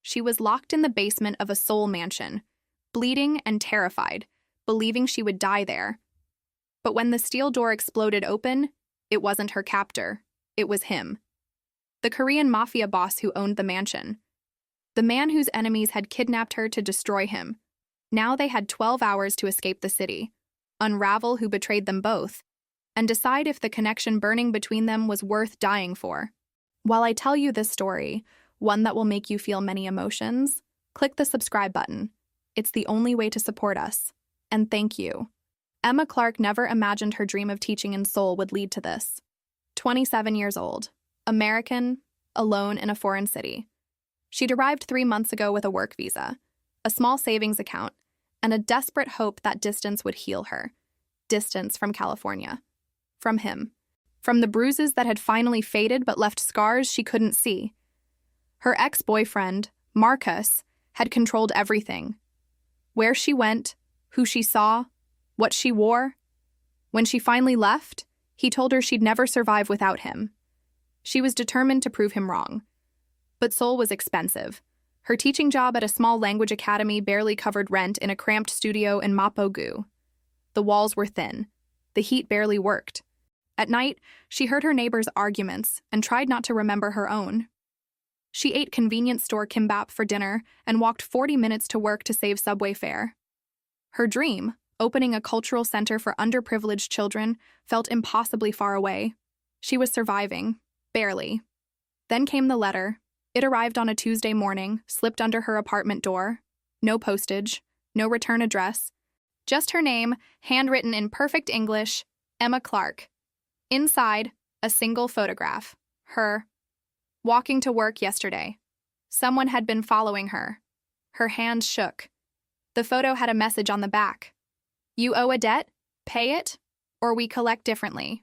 She was locked in the basement of a Seoul mansion, bleeding and terrified, believing she would die there. But when the steel door exploded open, it wasn't her captor. It was him. The Korean Mafia boss who owned the mansion. The man whose enemies had kidnapped her to destroy him. Now they had 12 hours to escape the city, unravel who betrayed them both, and decide if the connection burning between them was worth dying for. While I tell you this story, one that will make you feel many emotions, click the subscribe button. It's the only way to support us. And thank you. Emma Clark never imagined her dream of teaching in Seoul would lead to this. 27 years old, American, alone in a foreign city. She'd arrived 3 months ago with a work visa, a small savings account, and a desperate hope that distance would heal her. Distance from California. From him. From the bruises that had finally faded but left scars she couldn't see. Her ex-boyfriend, Marcus, had controlled everything. Where she went, who she saw, what she wore. When she finally left, he told her she'd never survive without him. She was determined to prove him wrong. But Seoul was expensive. Her teaching job at a small language academy barely covered rent in a cramped studio in Mapo-gu. The walls were thin. The heat barely worked. At night, she heard her neighbors' arguments and tried not to remember her own. She ate convenience store kimbap for dinner and walked 40 minutes to work to save subway fare. Her dream, opening a cultural center for underprivileged children, felt impossibly far away. She was surviving, barely. Then came the letter. It arrived on a Tuesday morning, slipped under her apartment door. No postage, no return address. Just her name, handwritten in perfect English, Emma Clark. Inside, a single photograph. Her. Walking to work yesterday. Someone had been following her. Her hands shook. The photo had a message on the back. You owe a debt? Pay it? Or we collect differently.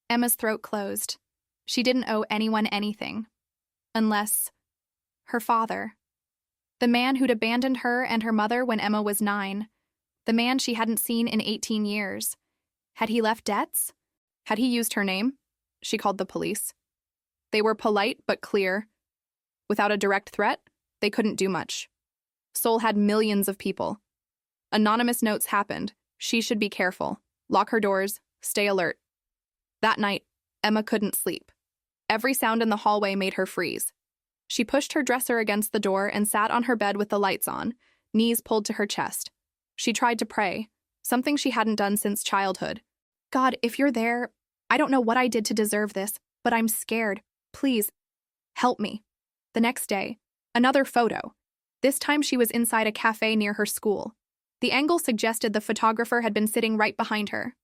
Emma's throat closed. She didn't owe anyone anything. Unless her father. The man who'd abandoned her and her mother when Emma was 9. The man she hadn't seen in 18 years. Had he left debts? Had he used her name? She called the police. They were polite but clear. Without a direct threat, they couldn't do much. Seoul had millions of people. Anonymous notes happened. She should be careful. Lock her doors. Stay alert. That night, Emma couldn't sleep. Every sound in the hallway made her freeze. She pushed her dresser against the door and sat on her bed with the lights on, knees pulled to her chest. She tried to pray, something she hadn't done since childhood. God, if you're there, I don't know what I did to deserve this, but I'm scared. Please, help me. The next day, another photo. This time she was inside a cafe near her school. The angle suggested the photographer had been sitting right behind her.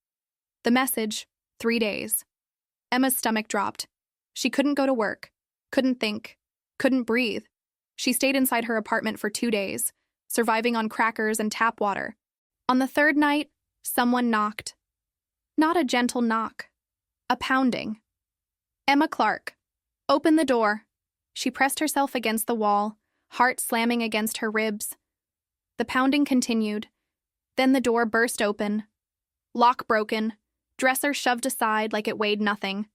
The message, 3 days. Emma's stomach dropped. She couldn't go to work, couldn't think, couldn't breathe. She stayed inside her apartment for 2 days, surviving on crackers and tap water. On the third night, someone knocked. Not a gentle knock, a pounding. Emma Clark. Open the door. She pressed herself against the wall, heart slamming against her ribs. The pounding continued. Then the door burst open. Lock broken, dresser shoved aside like it weighed nothing.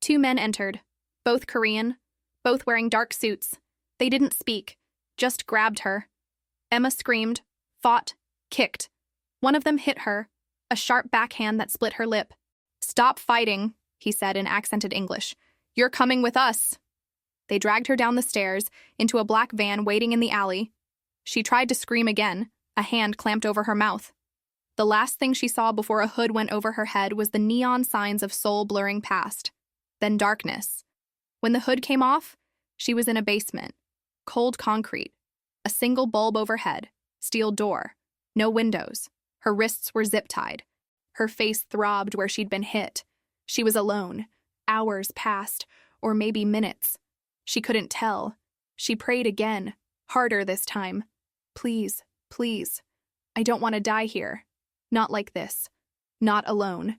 2 men entered, both Korean, both wearing dark suits. They didn't speak, just grabbed her. Emma screamed, fought, kicked. One of them hit her, a sharp backhand that split her lip. Stop fighting, he said in accented English. You're coming with us. They dragged her down the stairs, into a black van waiting in the alley. She tried to scream again, a hand clamped over her mouth. The last thing she saw before a hood went over her head was the neon signs of Seoul blurring past. Then darkness. When the hood came off, she was in a basement. Cold concrete. A single bulb overhead. Steel door. No windows. Her wrists were zip-tied. Her face throbbed where she'd been hit. She was alone. Hours passed, or maybe minutes. She couldn't tell. She prayed again, harder this time. Please, please. I don't want to die here. Not like this. Not alone.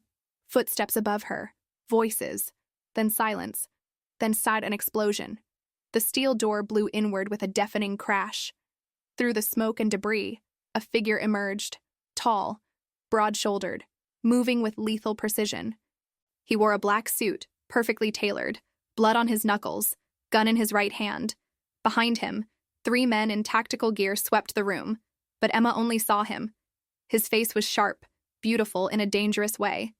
Footsteps above her. Voices. Then silence. Then an explosion. The steel door blew inward with a deafening crash. Through the smoke and debris, a figure emerged. Tall, broad-shouldered, moving with lethal precision. He wore a black suit, perfectly tailored, blood on his knuckles, gun in his right hand. Behind him, 3 men in tactical gear swept the room, but Emma only saw him. His face was sharp, beautiful in a dangerous way.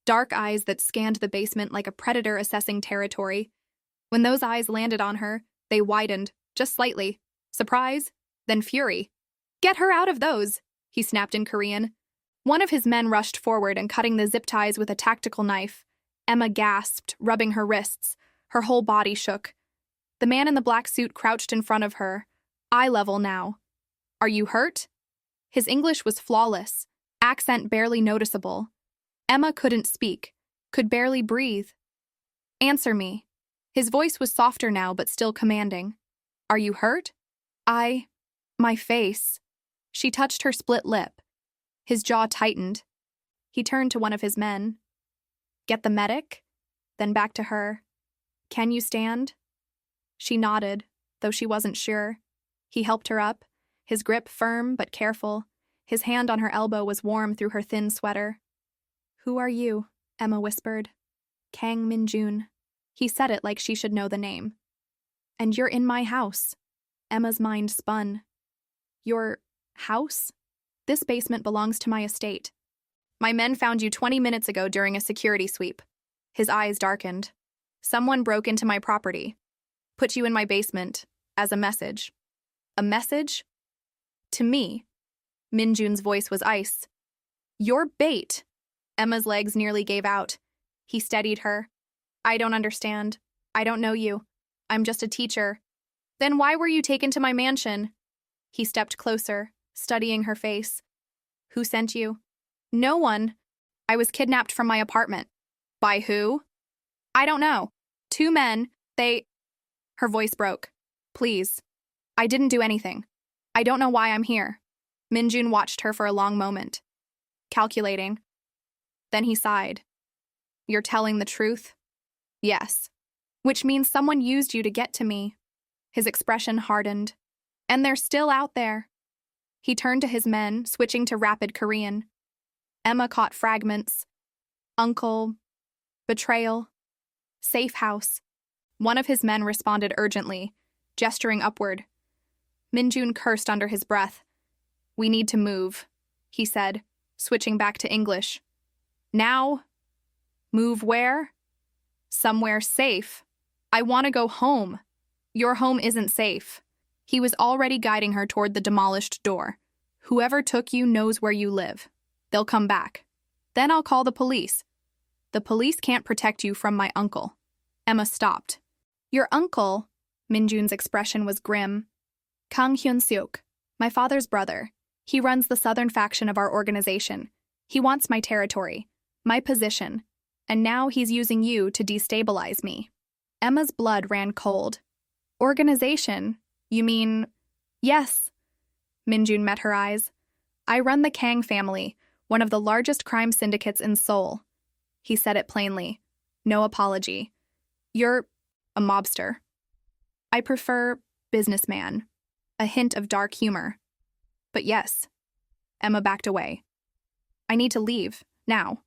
Dark eyes that scanned the basement like a predator assessing territory. When those eyes landed on her, they widened, just slightly. Surprise, then fury. "Get her out of those," he snapped in Korean. One of his men rushed forward and cutting the zip ties with a tactical knife. Emma gasped, rubbing her wrists. Her whole body shook. The man in the black suit crouched in front of her, eye level now. "Are you hurt?" His English was flawless, accent barely noticeable. Emma couldn't speak, could barely breathe. "Answer me." His voice was softer now, but still commanding. "Are you hurt?" My face." She touched her split lip. His jaw tightened. He turned to one of his men. "Get the medic?" Then back to her. "Can you stand?" She nodded, though she wasn't sure. He helped her up, his grip firm but careful. His hand on her elbow was warm through her thin sweater. "Who are you?" Emma whispered. "Kang Min-jun." He said it like she should know the name. "And you're in my house." Emma's mind spun. "Your house? This basement belongs to my estate. My men found you 20 minutes ago during a security sweep." His eyes darkened. "Someone broke into my property. Put you in my basement, as a message." "A message?" "To me." Min-jun's voice was ice. "You're bait." Emma's legs nearly gave out. He steadied her. "I don't understand. I don't know you. I'm just a teacher." "Then why were you taken to my mansion?" He stepped closer, studying her face. "Who sent you?" "No one. I was kidnapped from my apartment." "By who?" "I don't know. 2 men, they—" Her voice broke. "Please. I didn't do anything. I don't know why I'm here." Min-jun watched her for a long moment, calculating. Then he sighed. "You're telling the truth?" "Yes." "Which means someone used you to get to me." His expression hardened. "And they're still out there." He turned to his men, switching to rapid Korean. Emma caught fragments. "Uncle," "betrayal," "safe house." One of his men responded urgently, gesturing upward. Min-jun cursed under his breath. "We need to move," he said, switching back to English. "Now?" "Move where?" "Somewhere safe. I want to go home." "Your home isn't safe." He was already guiding her toward the demolished door. "Whoever took you knows where you live. They'll come back. Then I'll call the police." "The police can't protect you from my uncle." Emma stopped. "Your uncle?" Min-jun's expression was grim. "Kang Hyun-seok, my father's brother. He runs the southern faction of our organization. He wants my territory, my position, and now he's using you to destabilize me." Emma's blood ran cold. "Organization? You mean—" "Yes." Min-jun met her eyes. "I run the Kang family, one of the largest crime syndicates in Seoul." He said it plainly. No apology. "You're a mobster." "I prefer businessman." A hint of dark humor. "But yes." Emma backed away. "I need to leave, now."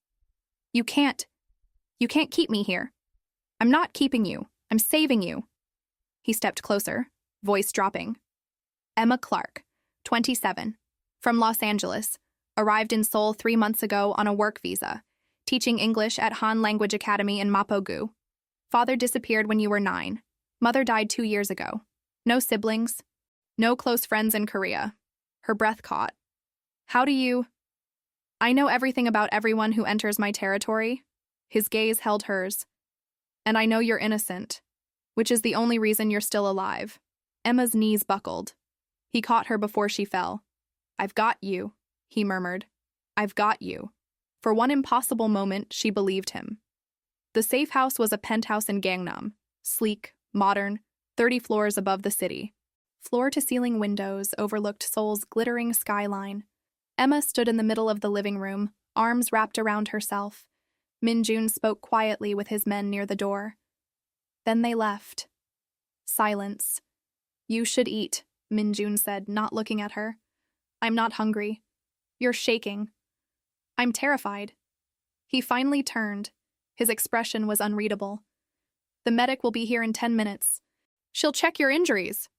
You can't keep me here." "I'm not keeping you. I'm saving you." He stepped closer, voice dropping. Emma Clark, 27, from Los Angeles, arrived in Seoul 3 months ago on a work visa, teaching English at Han Language Academy in Mapogu. Father disappeared when you were 9. Mother died 2 years ago. No siblings. No close friends in Korea. Her breath caught. "How do you—" "I know everything about everyone who enters my territory." His gaze held hers. "And I know you're innocent, which is the only reason you're still alive." Emma's knees buckled. He caught her before she fell. "I've got you," he murmured. "I've got you." For one impossible moment, she believed him. The safe house was a penthouse in Gangnam, sleek, modern, 30 floors above the city. Floor-to-ceiling windows overlooked Seoul's glittering skyline. Emma stood in the middle of the living room, arms wrapped around herself. Min-jun spoke quietly with his men near the door. Then they left. Silence. "You should eat," Min-jun said, not looking at her. "I'm not hungry." "You're shaking." "I'm terrified." He finally turned. His expression was unreadable. "The medic will be here in 10 minutes. She'll check your injuries."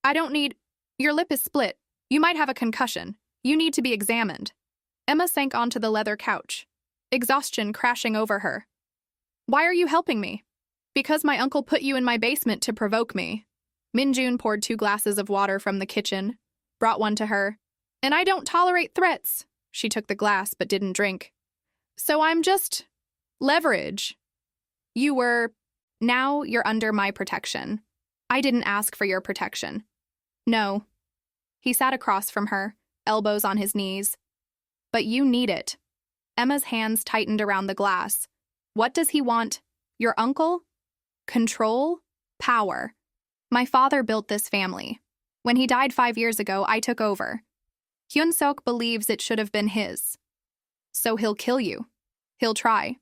I don't need. Your lip is split. You might have a concussion. You need to be examined. Emma sank onto the leather couch, exhaustion crashing over her. Why are you helping me? Because my uncle put you in my basement to provoke me. Minjun poured 2 glasses of water from the kitchen, brought one to her. And I don't tolerate threats. She took the glass but didn't drink. So I'm just leverage. You were. Now you're under my protection. I didn't ask for your protection. No. He sat across from her, elbows on his knees. But you need it. Emma's hands tightened around the glass. What does he want? Your uncle? Control? Power. My father built this family. When he died 5 years ago, I took over. Hyun-sok believes it should have been his. So he'll kill you. He'll try.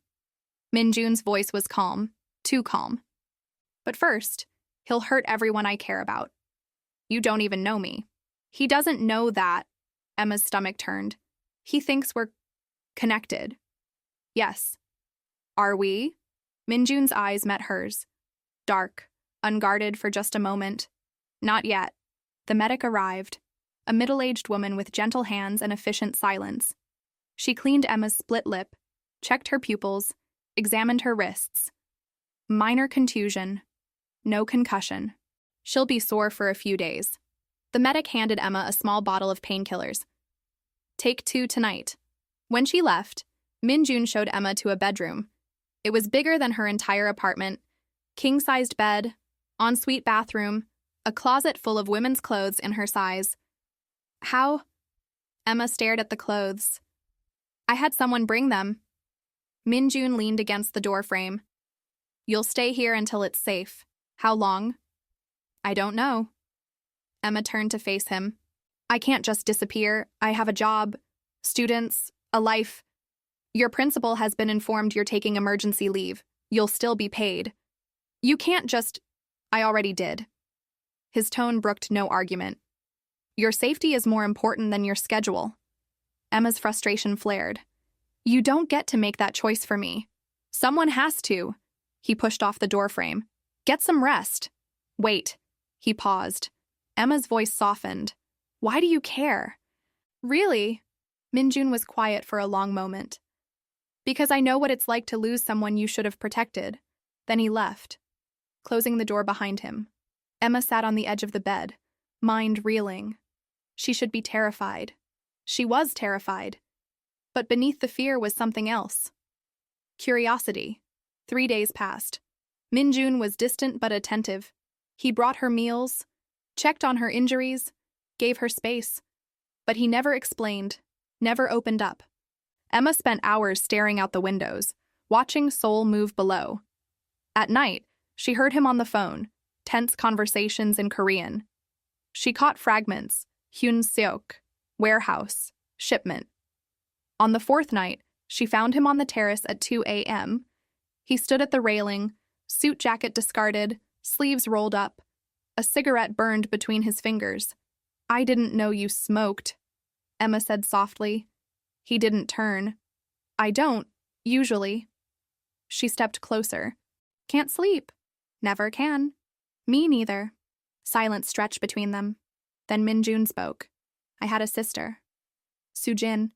Minjun's voice was calm, too calm. But first, he'll hurt everyone I care about. You don't even know me. He doesn't know that. Emma's stomach turned. He thinks we're connected. Yes. Are we? Minjun's eyes met hers. Dark, unguarded for just a moment. Not yet. The medic arrived, a middle-aged woman with gentle hands and efficient silence. She cleaned Emma's split lip, checked her pupils, examined her wrists. Minor contusion. No concussion. She'll be sore for a few days. The medic handed Emma a small bottle of painkillers. Take 2 tonight. When she left, Minjun showed Emma to a bedroom. It was bigger than her entire apartment. King-sized bed, ensuite bathroom, a closet full of women's clothes in her size. How? Emma stared at the clothes. I had someone bring them. Minjun leaned against the doorframe. You'll stay here until it's safe. How long? I don't know. Emma turned to face him. I can't just disappear. I have a job, students, a life. Your principal has been informed you're taking emergency leave. You'll still be paid. You can't just. I already did. His tone brooked no argument. Your safety is more important than your schedule. Emma's frustration flared. You don't get to make that choice for me. Someone has to. He pushed off the doorframe. Get some rest. Wait. He paused. Emma's voice softened. Why do you care? Really? Minjun was quiet for a long moment. Because I know what it's like to lose someone you should have protected. Then he left, closing the door behind him. Emma sat on the edge of the bed, mind reeling. She should be terrified. She was terrified. But beneath the fear was something else. Curiosity. 3 days passed. Minjun was distant but attentive. He brought her meals, checked on her injuries, gave her space. But he never explained, never opened up. Emma spent hours staring out the windows, watching Seoul move below. At night, she heard him on the phone, tense conversations in Korean. She caught fragments, Hyun-seok, warehouse, shipment. On the 4th night, she found him on the terrace at 2 a.m. He stood at the railing, suit jacket discarded, sleeves rolled up. A cigarette burned between his fingers. I didn't know you smoked, Emma said softly. He didn't turn. I don't, usually. She stepped closer. Can't sleep. Never can. Me neither. Silence stretched between them. Then Minjun spoke. I had a sister. Sujin.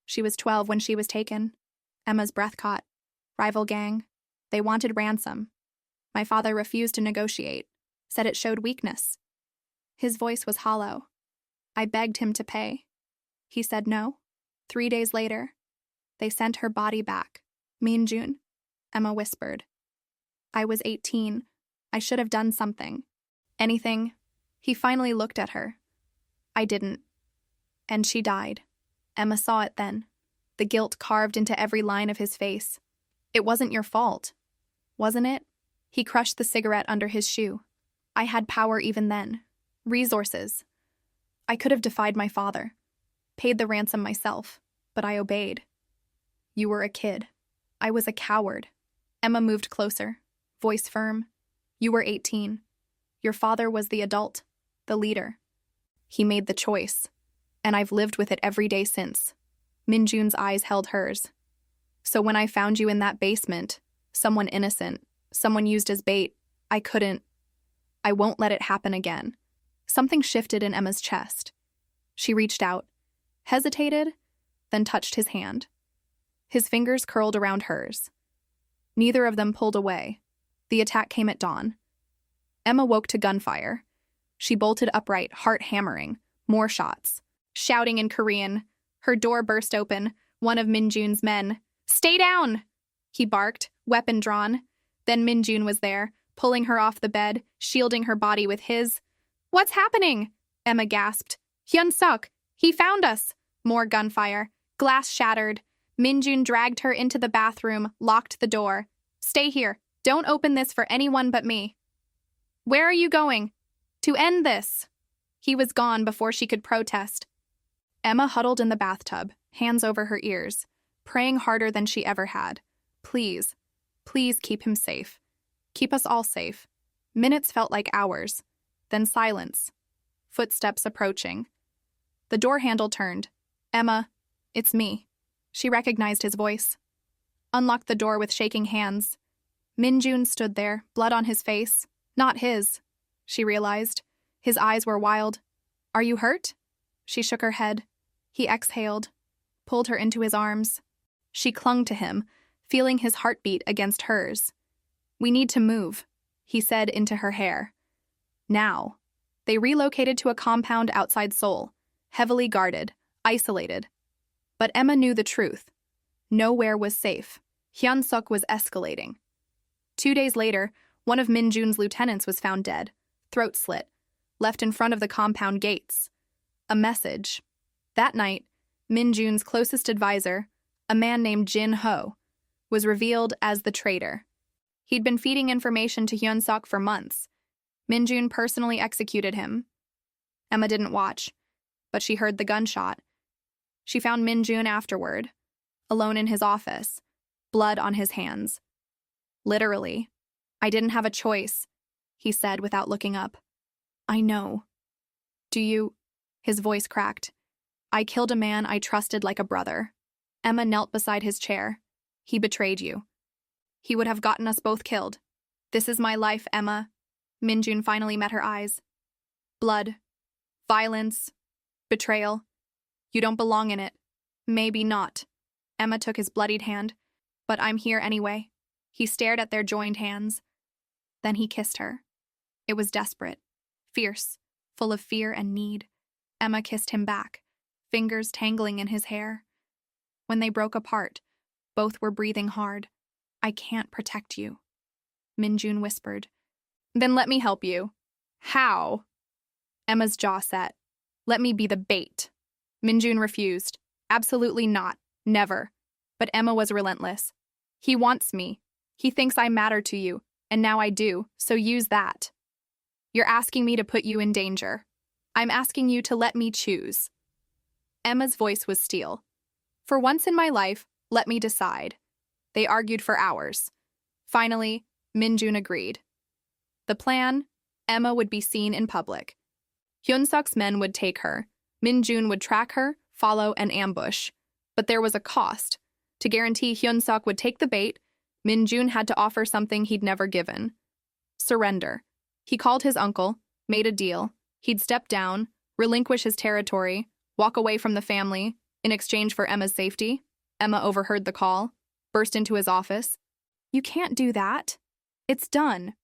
She was 12 when she was taken. Emma's breath caught. Rival gang. They wanted ransom. My father refused to negotiate, said it showed weakness. His voice was hollow. I begged him to pay. He said no. 3 days later, they sent her body back. Minjun, Emma whispered. I was 18. I should have done something. Anything. He finally looked at her. I didn't. And she died. Emma saw it then. The guilt carved into every line of his face. It wasn't your fault. Wasn't it? He crushed the cigarette under his shoe. I had power even then. Resources. I could have defied my father. Paid the ransom myself, but I obeyed. You were a kid. I was a coward. Emma moved closer, voice firm. You were 18. Your father was the adult, the leader. He made the choice, and I've lived with it every day since. Minjun's eyes held hers. So when I found you in that basement, someone innocent, someone used as bait, I won't let it happen again. Something shifted in Emma's chest. She reached out, hesitated, then touched his hand. His fingers curled around hers. Neither of them pulled away. The attack came at dawn. Emma woke to gunfire. She bolted upright, heart hammering. More shots. Shouting in Korean, her door burst open. One of Minjun's men. "Stay down!" he barked, weapon drawn. Then Minjun was there, pulling her off the bed, shielding her body with his. "What's happening?" Emma gasped. "Hyun-suk, he found us!" More gunfire. Glass shattered. Minjun dragged her into the bathroom, locked the door. "Stay here. Don't open this for anyone but me." "Where are you going?" "To end this." He was gone before she could protest. Emma huddled in the bathtub, hands over her ears, praying harder than she ever had. Please, please keep him safe. Keep us all safe. Minutes felt like hours. Then silence. Footsteps approaching. The door handle turned. "Emma, it's me." She recognized his voice. Unlocked the door with shaking hands. Minjun stood there, blood on his face. Not his, she realized. His eyes were wild. "Are you hurt?" She shook her head. He exhaled, pulled her into his arms. She clung to him, feeling his heartbeat against hers. "We need to move," he said into her hair. Now. They relocated to a compound outside Seoul, heavily guarded, isolated. But Emma knew the truth. Nowhere was safe. Hyun-suk was escalating. 2 days later, one of Minjun's lieutenants was found dead, throat slit, left in front of the compound gates. A message. That night, Minjun's closest advisor, a man named Jin Ho, was revealed as the traitor. He'd been feeding information to Hyun-suk for months. Minjun personally executed him. Emma didn't watch, but she heard the gunshot. She found Minjun afterward, alone in his office, blood on his hands. "Literally, I didn't have a choice," he said without looking up. "I know." "Do you?" His voice cracked. "I killed a man I trusted like a brother." Emma knelt beside his chair. "He betrayed you. He would have gotten us both killed. This is my life, Emma." Minjun finally met her eyes. "Blood. Violence. Betrayal. You don't belong in it." "Maybe not." Emma took his bloodied hand. "But I'm here anyway." He stared at their joined hands. Then he kissed her. It was desperate, fierce, full of fear and need. Emma kissed him back, fingers tangling in his hair. When they broke apart, both were breathing hard. "I can't protect you," Minjun whispered. "Then let me help you." "How?" Emma's jaw set. "Let me be the bait." Minjun refused. "Absolutely not. Never." But Emma was relentless. "He wants me. He thinks I matter to you, and now I do, so use that." "You're asking me to put you in danger. I'm asking you to let me choose." Emma's voice was steel. "For once in my life, let me decide." They argued for hours. Finally, Minjun agreed. The plan: Emma would be seen in public. Hyun-suk's men would take her. Minjun would track her, follow, and ambush. But there was a cost. To guarantee Hyun-suk would take the bait, Minjun had to offer something he'd never given. Surrender. He called his uncle, made a deal. He'd step down, relinquish his territory, walk away from the family, in exchange for Emma's safety. Emma overheard the call, burst into his office. "You can't do that. It's done.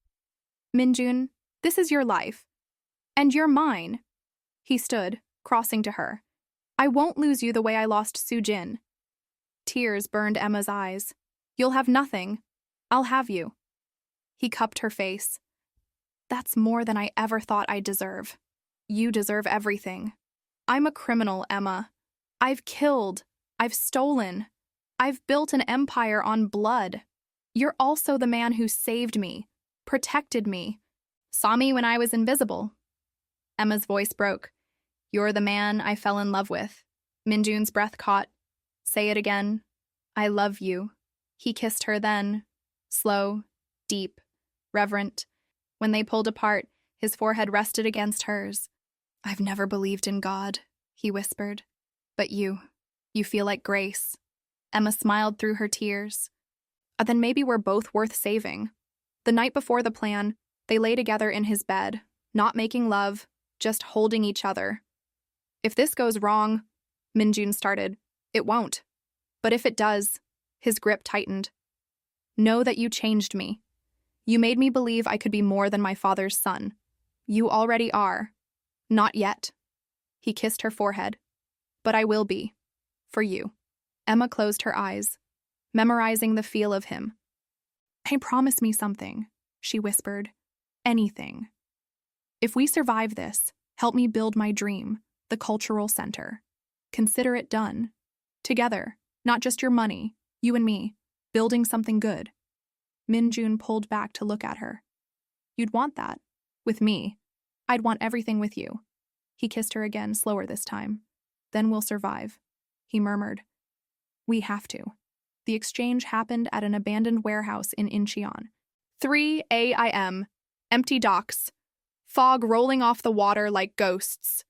Minjun, this is your life. And you're mine." He stood, crossing to her. "I won't lose you the way I lost Soo-jin." Tears burned Emma's eyes. "You'll have nothing. I'll have you." He cupped her face. "That's more than I ever thought I'd deserve. You deserve everything. I'm a criminal, Emma. I've killed. I've stolen. I've built an empire on blood. You're also the man who saved me, protected me, saw me when I was invisible." Emma's voice broke. "You're the man I fell in love with." Minjun's breath caught. "Say it again. I love you." He kissed her then. Slow, deep, reverent. When they pulled apart, his forehead rested against hers. "I've never believed in God," he whispered. "But you feel like grace." Emma smiled through her tears. Then maybe we're both worth saving." The night before the plan, they lay together in his bed, not making love, just holding each other. If this goes wrong, Minjun started, it won't. But if it does, his grip tightened. Know that you changed me. You made me believe I could be more than my father's son. You already are. Not yet. He kissed her forehead. But I will be. For you. Emma closed her eyes, memorizing the feel of him. Hey, promise me something, she whispered. Anything. If we survive this, help me build my dream, the cultural center. Consider it done. Together, not just your money, you and me, building something good. Minjun pulled back to look at her. You'd want that. With me. I'd want everything with you. He kissed her again, slower this time. Then we'll survive. He murmured. We have to. The exchange happened at an abandoned warehouse in Incheon. 3 a.m. Empty docks. Fog rolling off the water like ghosts.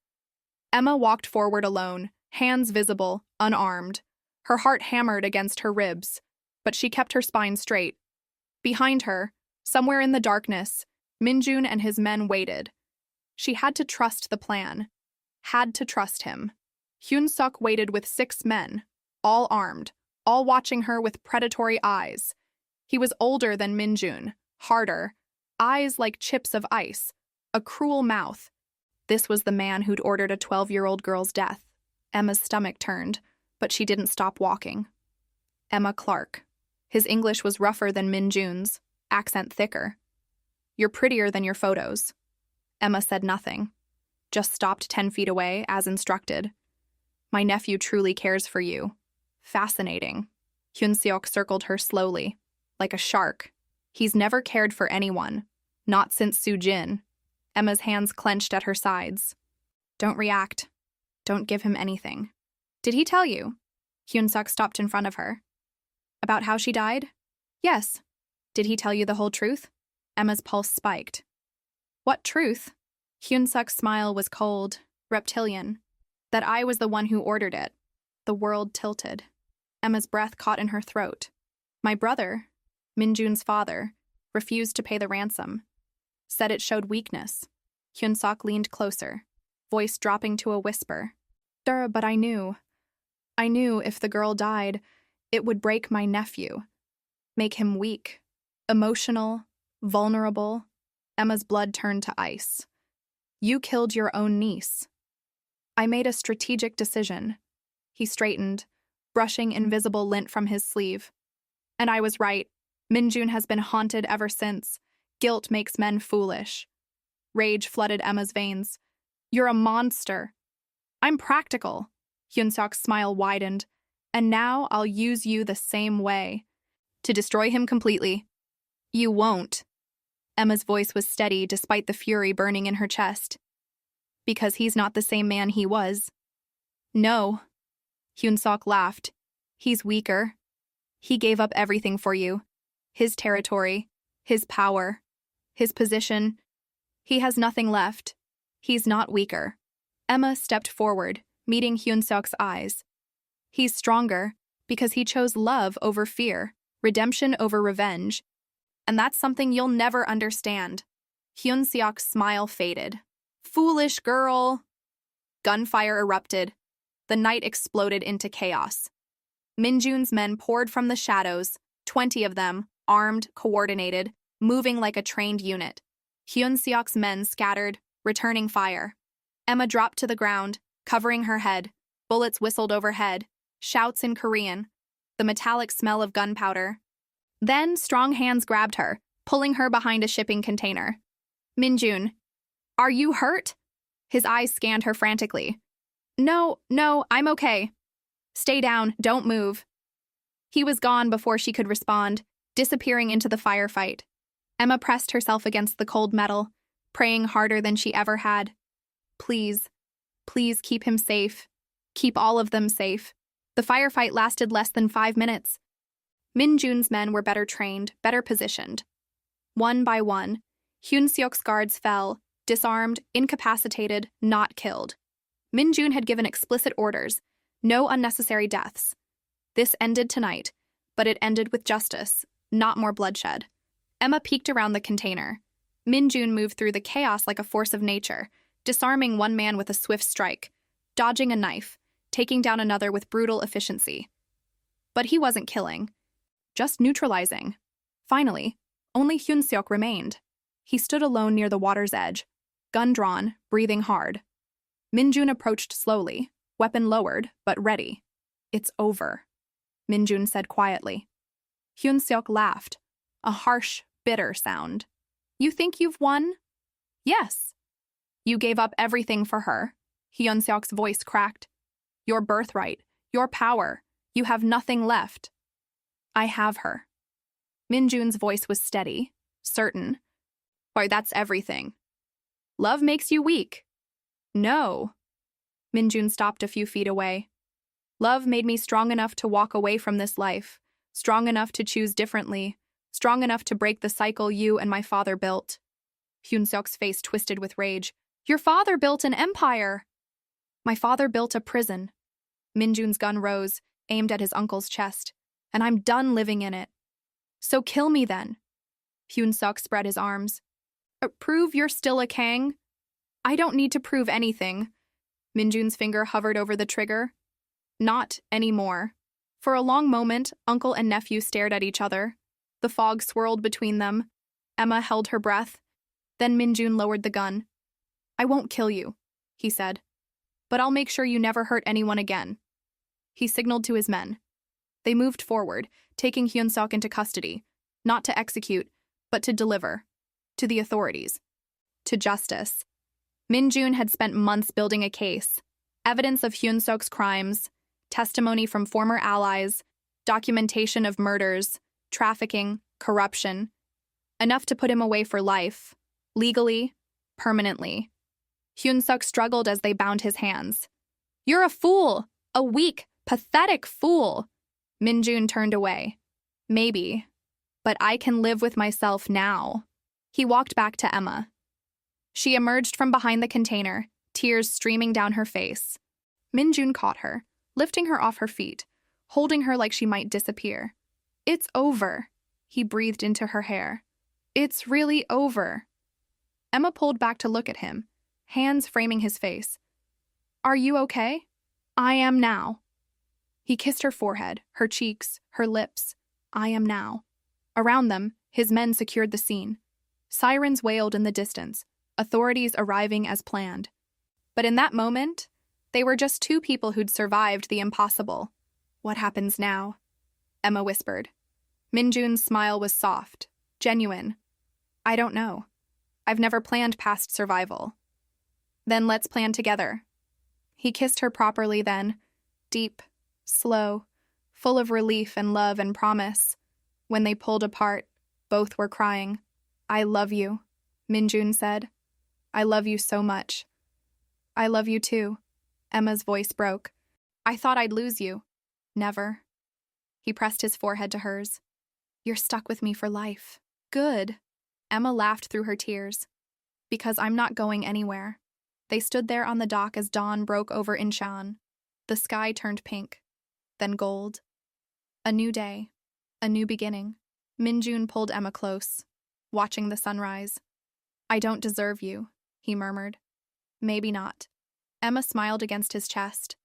Emma walked forward alone, hands visible, unarmed. Her heart hammered against her ribs, but she kept her spine straight. Behind her, somewhere in the darkness, Minjun and his men waited. She had to trust the plan. Had to trust him. Hyun-suk waited with 6 men, all armed, all watching her with predatory eyes. He was older than Minjun, harder, eyes like chips of ice, a cruel mouth. This was the man who'd ordered a 12-year-old girl's death. Emma's stomach turned, but she didn't stop walking. Emma Clark. His English was rougher than Minjun's, accent thicker. You're prettier than your photos. Emma said nothing, just stopped 10 feet away, as instructed. My nephew truly cares for you. Fascinating. Hyun-seok circled her slowly, like a shark. He's never cared for anyone, not since Soo-jin. Emma's hands clenched at her sides. Don't react. Don't give him anything. Did he tell you? Hyun-suk stopped in front of her. About how she died? Yes. Did he tell you the whole truth? Emma's pulse spiked. What truth? Hyun-suk's smile was cold, reptilian. That I was the one who ordered it. The world tilted. Emma's breath caught in her throat. My brother, Minjun's father, refused to pay the ransom. Said it showed weakness. Hyun-suk leaned closer, voice dropping to a whisper. But I knew. I knew if the girl died, it would break my nephew. Make him weak, emotional, vulnerable. Emma's blood turned to ice. You killed your own niece. I made a strategic decision. He straightened, brushing invisible lint from his sleeve. And I was right. Minjun has been haunted ever since. Guilt makes men foolish. Rage flooded Emma's veins. You're a monster. I'm practical. Hyun-suk's smile widened. And now I'll use you the same way. To destroy him completely. You won't. Emma's voice was steady despite the fury burning in her chest. Because he's not the same man he was. No. Hyun-suk laughed. He's weaker. He gave up everything for you. His territory, his power, his position. He has nothing left. He's not weaker. Emma stepped forward, meeting Hyun-suk's eyes. He's stronger because he chose love over fear, redemption over revenge. And that's something you'll never understand. Hyun-suk's smile faded. Foolish girl. Gunfire erupted. The night exploded into chaos. Minjun's men poured from the shadows, 20 of them, armed, coordinated, moving like a trained unit. Hyun-suk's men scattered, returning fire. Emma dropped to the ground, covering her head. Bullets whistled overhead, shouts in Korean, the metallic smell of gunpowder. Then strong hands grabbed her, pulling her behind a shipping container. Minjun, are you hurt? His eyes scanned her frantically. No, I'm okay. Stay down, don't move. He was gone before she could respond, disappearing into the firefight. Emma pressed herself against the cold metal, praying harder than she ever had. Please, please keep him safe. Keep all of them safe. The firefight lasted less than 5 minutes. Minjun's men were better trained, better positioned. One by one, Hyun-suk's guards fell, disarmed, incapacitated, not killed. Minjun had given explicit orders, no unnecessary deaths. This ended tonight, but it ended with justice, not more bloodshed. Emma peeked around the container. Minjun moved through the chaos like a force of nature, disarming one man with a swift strike, dodging a knife, taking down another with brutal efficiency. But he wasn't killing, just neutralizing. Finally, only Hyun-seok remained. He stood alone near the water's edge, gun drawn, breathing hard. Min-jun approached slowly, weapon lowered, but ready. "It's over," Min-jun said quietly. Hyun-seok laughed, a harsh, bitter sound. "You think you've won?" "Yes." "You gave up everything for her," Hyun-seok's voice cracked. "Your birthright, your power, you have nothing left." "I have her." Min-jun's voice was steady, certain. "Why, that's everything." "Love makes you weak." "No." Min-jun stopped a few feet away. "Love made me strong enough to walk away from this life, strong enough to choose differently, strong enough to break the cycle you and my father built." Hyun-seok's face twisted with rage. "Your father built an empire!" "My father built a prison." Min-jun's gun rose, aimed at his uncle's chest. "And I'm done living in it." "So kill me then." Hyun-seok spread his arms. "Prove you're still a Kang?" "I don't need to prove anything." Min-jun's finger hovered over the trigger. "Not anymore." For a long moment, uncle and nephew stared at each other. The fog swirled between them. Emma held her breath. Then Min-jun lowered the gun. "I won't kill you," he said. "But I'll make sure you never hurt anyone again." He signaled to his men. They moved forward, taking Hyun-seok into custody, not to execute, but to deliver. To the authorities. To justice. Min-jun had spent months building a case. Evidence of Hyun-seok's crimes, testimony from former allies, documentation of murders, trafficking, corruption. Enough to put him away for life. Legally, permanently. Hyun-seok struggled as they bound his hands. "You're a fool! A weak, pathetic fool!" Min-jun turned away. "Maybe. But I can live with myself now." He walked back to Emma. She emerged from behind the container, tears streaming down her face. Min-jun caught her, lifting her off her feet, holding her like she might disappear. "It's over," he breathed into her hair. "It's really over." Emma pulled back to look at him, hands framing his face. "Are you okay?" "I am now." He kissed her forehead, her cheeks, her lips. "I am now." Around them, his men secured the scene. Sirens wailed in the distance, authorities arriving as planned. But in that moment, they were just two people who'd survived the impossible. "What happens now?" Emma whispered. Min-jun's smile was soft, genuine. "I don't know. I've never planned past survival." "Then let's plan together." He kissed her properly then, deep, slow, full of relief and love and promise. When they pulled apart, both were crying. "I love you," Min-jun said. "I love you so much." "I love you too." Emma's voice broke. "I thought I'd lose you." "Never." He pressed his forehead to hers. "You're stuck with me for life." "Good." Emma laughed through her tears. "Because I'm not going anywhere." They stood there on the dock as dawn broke over Incheon. The sky turned pink, then gold. A new day, a new beginning. Min-jun pulled Emma close, watching the sunrise. "I don't deserve you," he murmured. "Maybe not." Emma smiled against his chest.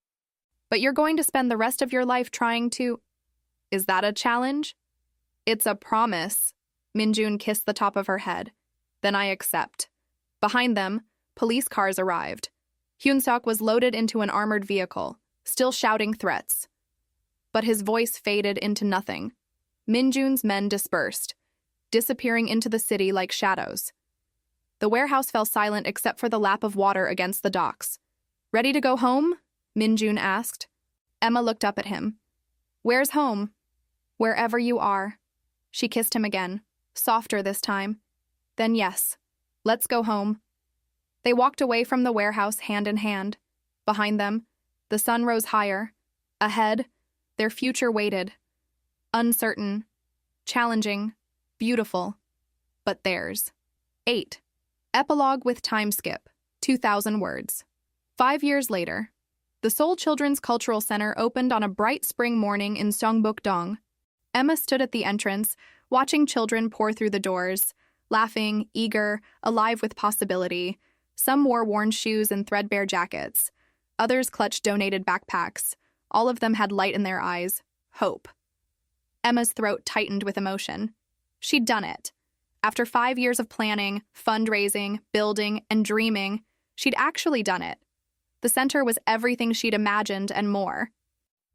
"But you're going to spend the rest of your life trying to—" "Is that a challenge?" "It's a promise." Min-jun kissed the top of her head. "Then I accept." Behind them, police cars arrived. Hyun-seok was loaded into an armored vehicle, still shouting threats. But his voice faded into nothing. Min-jun's men dispersed, disappearing into the city like shadows. The warehouse fell silent except for the lap of water against the docks. "Ready to go home?" Min-jun asked. Emma looked up at him. "Where's home?" "Wherever you are." She kissed him again, softer this time. "Then yes, let's go home." They walked away from the warehouse hand in hand. Behind them, the sun rose higher. Ahead, their future waited. Uncertain, challenging, beautiful, but theirs. 8. Epilogue with time skip, 2,000 words. 5 years later, the Seoul Children's Cultural Center opened on a bright spring morning in Seongbuk-dong. Emma stood at the entrance, watching children pour through the doors, laughing, eager, alive with possibility. Some wore worn shoes and threadbare jackets. Others clutched donated backpacks. All of them had light in their eyes. Hope. Emma's throat tightened with emotion. She'd done it. After 5 years of planning, fundraising, building, and dreaming, she'd actually done it. The center was everything she'd imagined and more.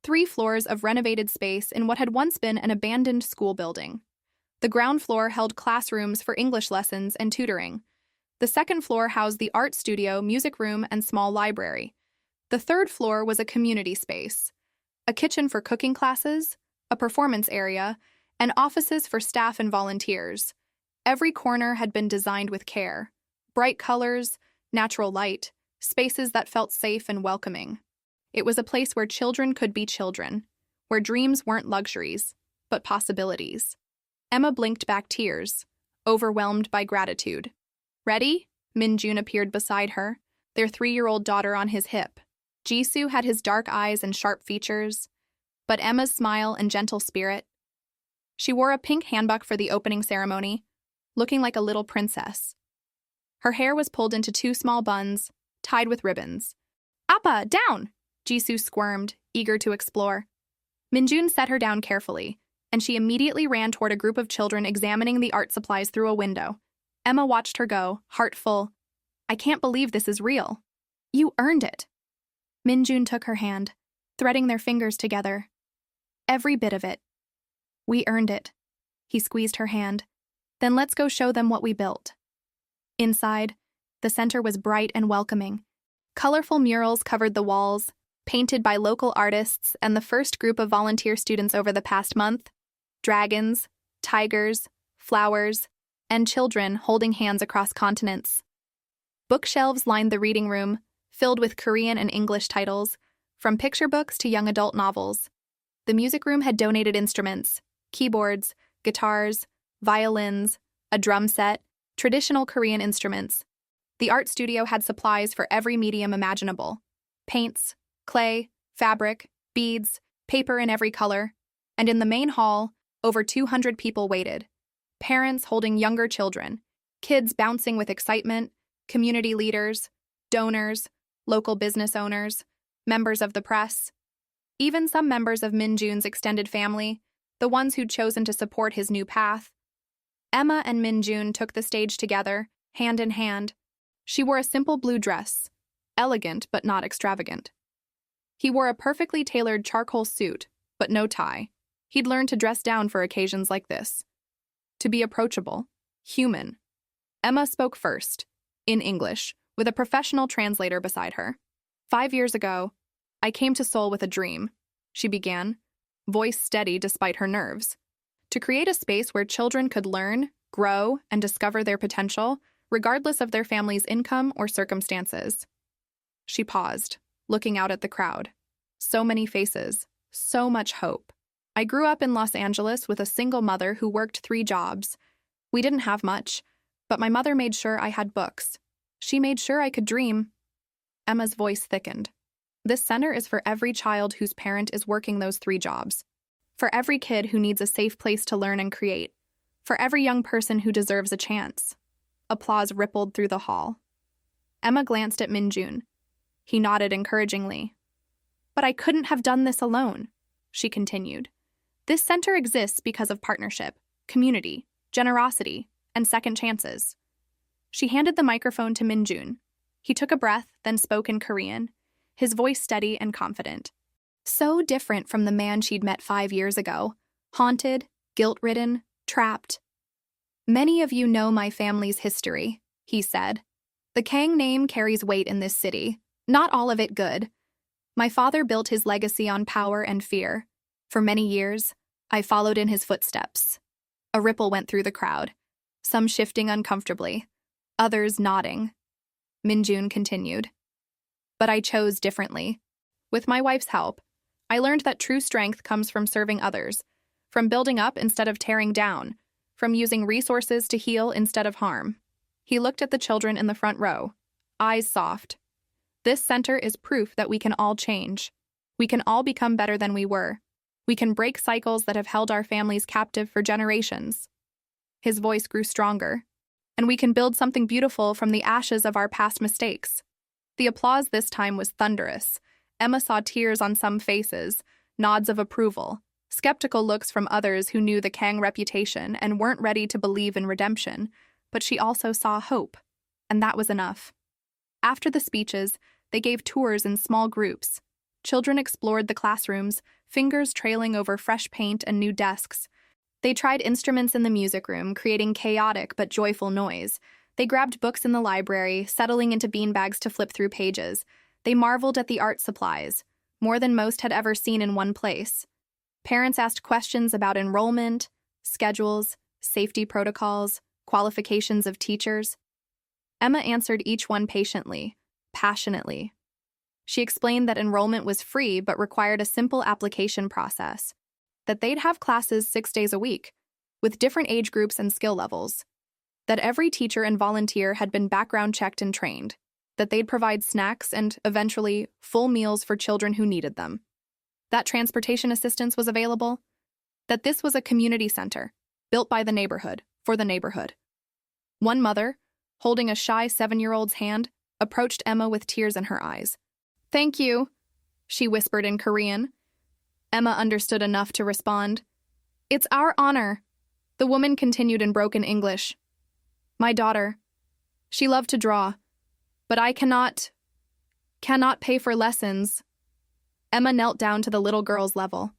3 floors of renovated space in what had once been an abandoned school building. The ground floor held classrooms for English lessons and tutoring. The second floor housed the art studio, music room, and small library. The third floor was a community space, a kitchen for cooking classes, a performance area, and offices for staff and volunteers. Every corner had been designed with care. Bright colors, natural light, spaces that felt safe and welcoming. It was a place where children could be children, where dreams weren't luxuries, but possibilities. Emma blinked back tears, overwhelmed by gratitude. Ready? Min-jun appeared beside her, their 3-year-old daughter on his hip. Jisoo had his dark eyes and sharp features, but Emma's smile and gentle spirit. She wore a pink handbag for the opening ceremony, looking like a little princess. Her hair was pulled into 2 small buns, tied with ribbons. "Appa, down!" Jisoo squirmed, eager to explore. Min-jun set her down carefully, and she immediately ran toward a group of children examining the art supplies through a window. Emma watched her go, heart full. "I can't believe this is real." "You earned it." Min-jun took her hand, threading their fingers together. "Every bit of it. We earned it." He squeezed her hand. "Then let's go show them what we built." Inside, the center was bright and welcoming. Colorful murals covered the walls, painted by local artists and the first group of volunteer students over the past month. Dragons, tigers, flowers, and children holding hands across continents. Bookshelves lined the reading room, filled with Korean and English titles, from picture books to young adult novels. The music room had donated instruments, keyboards, guitars, violins, a drum set, traditional Korean instruments. The art studio had supplies for every medium imaginable: paints, clay, fabric, beads, paper in every color. And in the main hall, over 200 people waited. Parents holding younger children, kids bouncing with excitement, community leaders, donors, local business owners, members of the press. Even some members of Min-jun's extended family, the ones who'd chosen to support his new path. Emma and Min-jun took the stage together, hand in hand. She wore a simple blue dress, elegant but not extravagant. He wore a perfectly tailored charcoal suit, but no tie. He'd learned to dress down for occasions like this. To be approachable, human. Emma spoke first, in English, with a professional translator beside her. 5 years ago, I came to Seoul with a dream, she began, voice steady despite her nerves. To create a space where children could learn, grow, and discover their potential, regardless of their family's income or circumstances. She paused, looking out at the crowd. So many faces, so much hope. I grew up in Los Angeles with a single mother who worked 3 jobs. We didn't have much, but my mother made sure I had books. She made sure I could dream. Emma's voice thickened. This center is for every child whose parent is working those 3 jobs. For every kid who needs a safe place to learn and create. For every young person who deserves a chance. Applause rippled through the hall. Emma glanced at Min-jun. He nodded encouragingly. But I couldn't have done this alone, she continued. This center exists because of partnership, community, generosity, and second chances. She handed the microphone to Min-jun. He took a breath, then spoke in Korean, his voice steady and confident. So different from the man she'd met 5 years ago, haunted, guilt-ridden, trapped. Many of you know my family's history, he said. The Kang name carries weight in this city, not all of it good. My father built his legacy on power and fear. For many years, I followed in his footsteps. A ripple went through the crowd, some shifting uncomfortably, others nodding. Min-jun continued. But I chose differently. With my wife's help, I learned that true strength comes from serving others, from building up instead of tearing down, from using resources to heal instead of harm. He looked at the children in the front row, eyes soft. This center is proof that we can all change. We can all become better than we were. We can break cycles that have held our families captive for generations. His voice grew stronger. and we can build something beautiful from the ashes of our past mistakes." The applause this time was thunderous. Emma saw tears on some faces, nods of approval, skeptical looks from others who knew the Kang reputation and weren't ready to believe in redemption, but she also saw hope, and that was enough. After the speeches, they gave tours in small groups. Children explored the classrooms, fingers trailing over fresh paint and new desks. They tried instruments in the music room, creating chaotic but joyful noise. They grabbed books in the library, settling into beanbags to flip through pages. They marveled at the art supplies, more than most had ever seen in one place. Parents asked questions about enrollment, schedules, safety protocols, qualifications of teachers. Emma answered each one patiently, passionately. She explained that enrollment was free but required a simple application process, that they'd have classes 6 days a week, with different age groups and skill levels, that every teacher and volunteer had been background checked and trained, that they'd provide snacks and, eventually, full meals for children who needed them, that transportation assistance was available, that this was a community center, built by the neighborhood, for the neighborhood. One mother, holding a shy 7-year-old's hand, approached Emma with tears in her eyes. "Thank you," she whispered in Korean. Emma understood enough to respond. "It's our honor," the woman continued in broken English. "My daughter. She loved to draw, but I cannot pay for lessons." Emma knelt down to the little girl's level.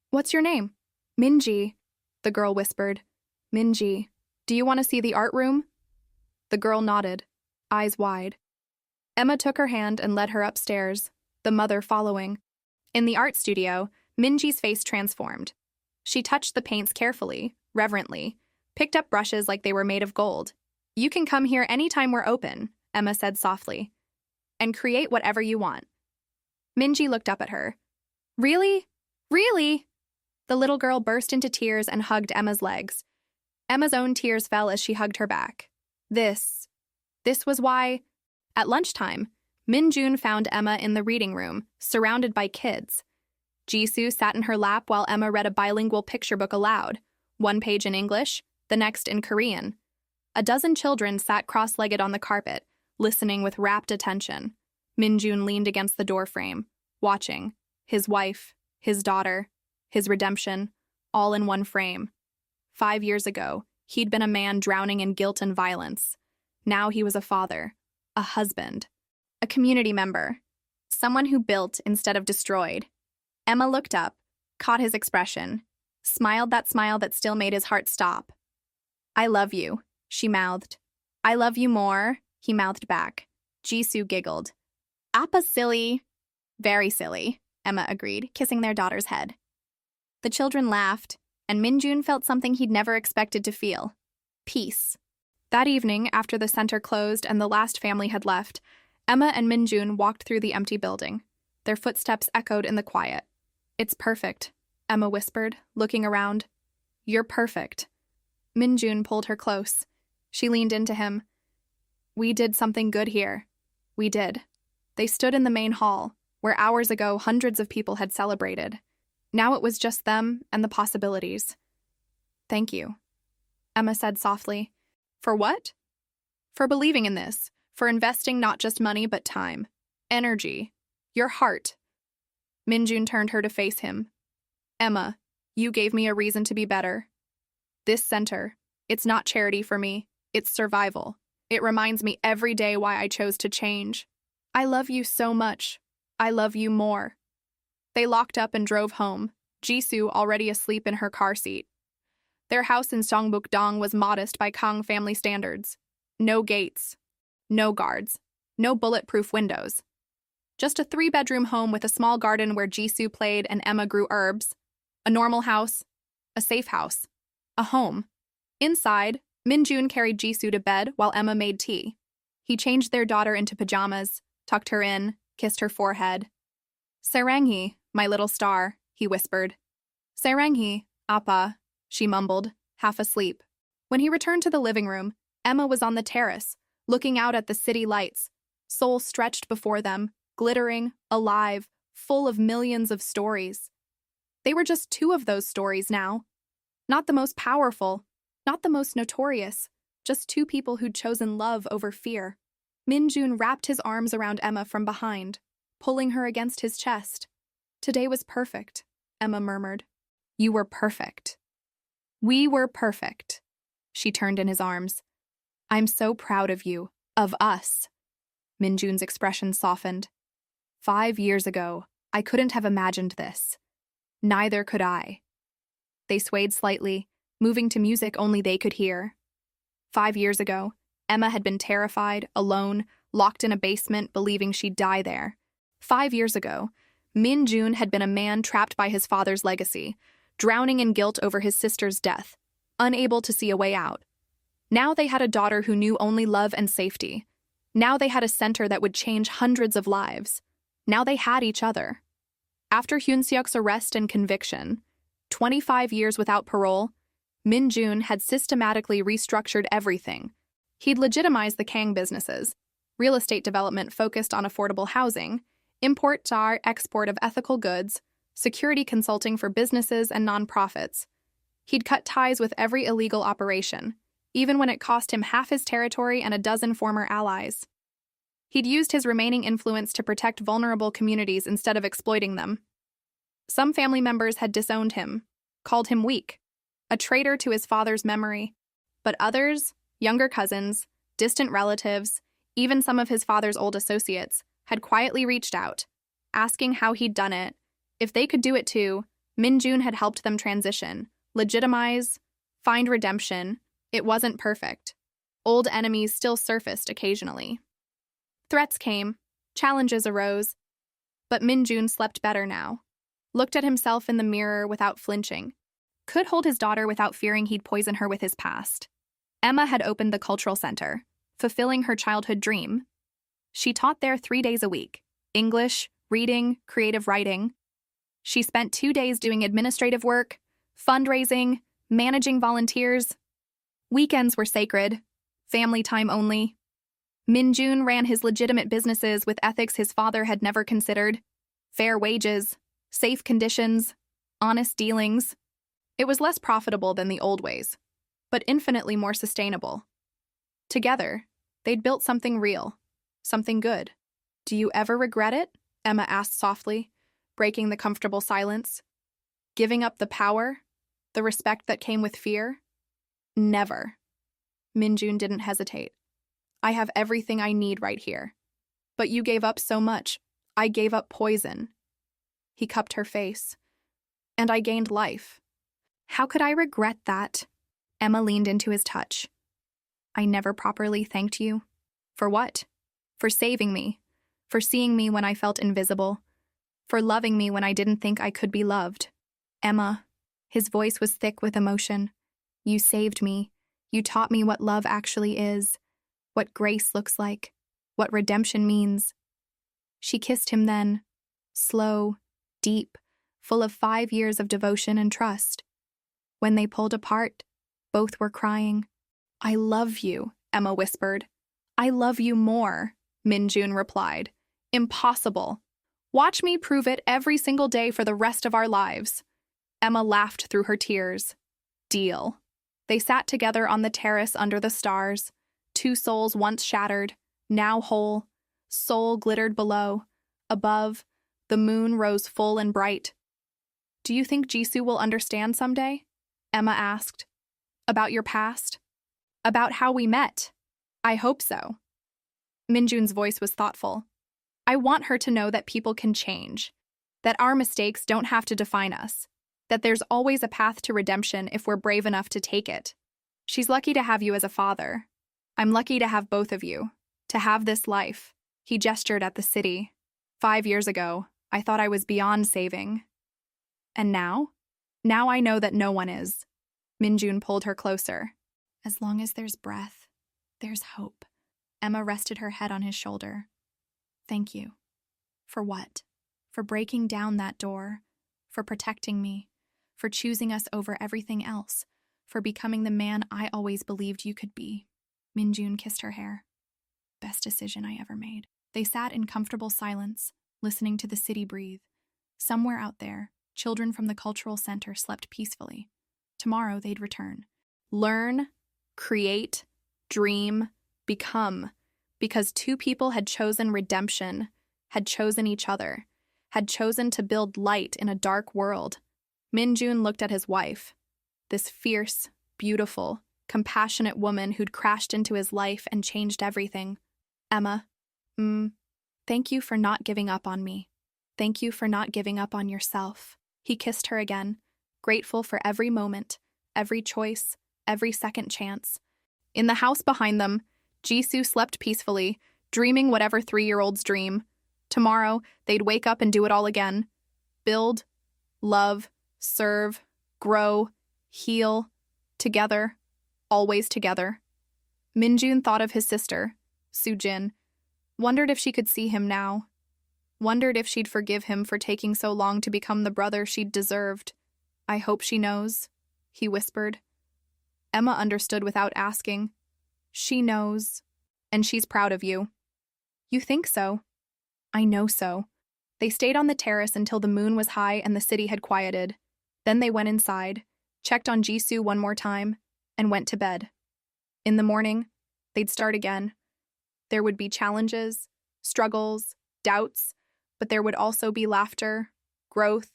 "What's your name?" "Minji," the girl whispered. "Minji. Do you want to see the art room?" The girl nodded, eyes wide. Emma took her hand and led her upstairs, the mother following. In the art studio, Minji's face transformed. She touched the paints carefully, reverently, picked up brushes like they were made of gold. "You can come here anytime we're open," Emma said softly, "and create whatever you want." Minji looked up at her. "Really? Really?" The little girl burst into tears and hugged Emma's legs. Emma's own tears fell as she hugged her back. This was why. At lunchtime, Min-jun found Emma in the reading room, surrounded by kids. Jisoo sat in her lap while Emma read a bilingual picture book aloud, one page in English, the next in Korean. A dozen children sat cross-legged on the carpet, listening with rapt attention. Min-jun leaned against the doorframe, watching. His wife, his daughter, his redemption, all in one frame. 5 years ago, he'd been a man drowning in guilt and violence. Now he was a father, a husband, a community member, someone who built instead of destroyed. Emma looked up, caught his expression, smiled that smile that still made his heart stop. "I love you," she mouthed. "I love you more," he mouthed back. Jisoo giggled. "Appa silly." "Very silly," Emma agreed, kissing their daughter's head. The children laughed, and Min-jun felt something he'd never expected to feel. Peace. That evening, after the center closed and the last family had left, Emma and Min-jun walked through the empty building. Their footsteps echoed in the quiet. "It's perfect," Emma whispered, looking around. "You're perfect." Min-jun pulled her close. She leaned into him. "We did something good here. We did." They stood in the main hall, where hours ago hundreds of people had celebrated. Now it was just them and the possibilities. "Thank you," Emma said softly. "For what?" "For believing in this, for investing not just money but time, energy, your heart." Min-jun turned her to face him. "Emma, you gave me a reason to be better. This center, it's not charity for me, it's survival. It reminds me every day why I chose to change. I love you so much. I love you more." They locked up and drove home, Jisoo already asleep in her car seat. Their house in Songbuk-dong was modest by Kang family standards. No gates, no guards, no bulletproof windows. Just a 3-bedroom home with a small garden where Jisoo played and Emma grew herbs. A normal house, a safe house, a home. Inside, Min-jun carried Jisoo to bed while Emma made tea. He changed their daughter into pajamas, tucked her in, kissed her forehead. "Sarangi, my little star," he whispered. "Sarangi, Appa," she mumbled, half asleep. When he returned to the living room, Emma was on the terrace, looking out at the city lights, soul stretched before them, glittering, alive, full of millions of stories. They were just 2 of those stories now. Not the most powerful, not the most notorious, just two people who'd chosen love over fear. Min-jun wrapped his arms around Emma from behind, pulling her against his chest. "Today was perfect," Emma murmured. "You were perfect." "We were perfect." She turned in his arms. "I'm so proud of you, of us." Min-jun's expression softened. 5 years ago, I couldn't have imagined this. Neither could I. They swayed slightly, moving to music only they could hear. 5 years ago, Emma had been terrified, alone, locked in a basement, believing she'd die there. 5 years ago, Min-jun had been a man trapped by his father's legacy, drowning in guilt over his sister's death, unable to see a way out. Now they had a daughter who knew only love and safety. Now they had a center that would change hundreds of lives. Now they had each other. After Hyun-seok's arrest and conviction, 25 years without parole, Min-jun had systematically restructured everything. He'd legitimized the Kang businesses, real estate development focused on affordable housing, import-export of ethical goods, security consulting for businesses and nonprofits. He'd cut ties with every illegal operation, even when it cost him half his territory and a dozen former allies. He'd used his remaining influence to protect vulnerable communities instead of exploiting them. Some family members had disowned him, called him weak, a traitor to his father's memory. But others, younger cousins, distant relatives, even some of his father's old associates, had quietly reached out, asking how he'd done it. If they could do it too, Min-jun had helped them transition, legitimize, find redemption. It wasn't perfect. Old enemies still surfaced occasionally. Threats came, challenges arose, but Min-jun slept better now, looked at himself in the mirror without flinching, could hold his daughter without fearing he'd poison her with his past. Emma had opened the cultural center, fulfilling her childhood dream. She taught there 3 days a week: English, reading, creative writing. She spent 2 days doing administrative work, fundraising, managing volunteers. Weekends were sacred, family time only. Min-jun ran his legitimate businesses with ethics his father had never considered: fair wages, safe conditions, honest dealings. It was less profitable than the old ways, but infinitely more sustainable. Together, they'd built something real, something good. "Do you ever regret it?" Emma asked softly, breaking the comfortable silence. "Giving up the power, the respect that came with fear?" "Never." Min-jun didn't hesitate. "I have everything I need right here. But you gave up so much. I gave up poison." He cupped her face. "And I gained life." "How could I regret that?" Emma leaned into his touch. "I never properly thanked you." "For what?" "For saving me. For seeing me when I felt invisible. For loving me when I didn't think I could be loved." "Emma." His voice was thick with emotion. "You saved me. You taught me what love actually is, what grace looks like, what redemption means." She kissed him then, slow, deep, full of 5 years of devotion and trust. When they pulled apart, both were crying. "I love you," Emma whispered. "I love you more," Min-jun replied. "Impossible. Watch me prove it every single day for the rest of our lives." Emma laughed through her tears. "Deal." They sat together on the terrace under the stars, two souls once shattered, now whole. Soul glittered below. Above, the moon rose full and bright. "Do you think Jisoo will understand someday?" Emma asked. "About your past? About how we met?" "I hope so." Min-jun's voice was thoughtful. "I want her to know that people can change, that our mistakes don't have to define us, that there's always a path to redemption if we're brave enough to take it. She's lucky to have you as a father. I'm lucky to have both of you, to have this life." He gestured at the city. 5 years ago, I thought I was beyond saving. And now? Now I know that no one is. Min-jun pulled her closer. "As long as there's breath, there's hope." Emma rested her head on his shoulder. "Thank you." "For what?" "For breaking down that door, for protecting me, for choosing us over everything else, for becoming the man I always believed you could be." Min-jun kissed her hair. "Best decision I ever made." They sat in comfortable silence, listening to the city breathe. Somewhere out there, children from the cultural center slept peacefully. Tomorrow they'd return. Learn, create, dream, become, because two people had chosen redemption, had chosen each other, had chosen to build light in a dark world. Min-jun looked at his wife, this fierce, beautiful, compassionate woman who'd crashed into his life and changed everything. Emma, thank you for not giving up on me. Thank you for not giving up on yourself. He kissed her again, grateful for every moment, every choice, every second chance. In the house behind them, Jisoo slept peacefully, dreaming whatever 3-year-olds dream. Tomorrow, they'd wake up and do it all again. Build, love, serve, grow, heal, together, always together. Min-jun thought of his sister, Soo-jin, wondered if she could see him now, wondered if she'd forgive him for taking so long to become the brother she'd deserved. I hope she knows, he whispered. Emma understood without asking. She knows, and she's proud of you. You think so? I know so. They stayed on the terrace until the moon was high and the city had quieted. Then they went inside, checked on Jisoo one more time, and went to bed. In the morning, they'd start again. There would be challenges, struggles, doubts, but there would also be laughter, growth,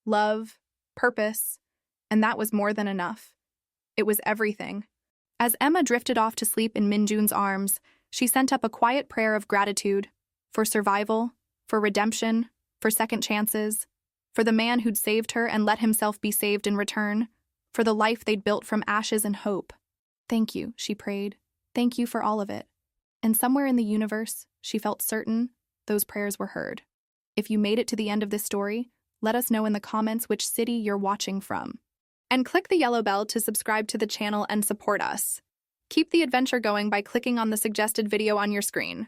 love, purpose, and that was more than enough. It was everything. As Emma drifted off to sleep in Min-jun's arms, she sent up a quiet prayer of gratitude for survival, for redemption, for second chances, for the man who'd saved her and let himself be saved in return, for the life they'd built from ashes and hope. Thank you, she prayed. Thank you for all of it. And somewhere in the universe, she felt certain those prayers were heard. If you made it to the end of this story, let us know in the comments which city you're watching from. And click the yellow bell to subscribe to the channel and support us. Keep the adventure going by clicking on the suggested video on your screen.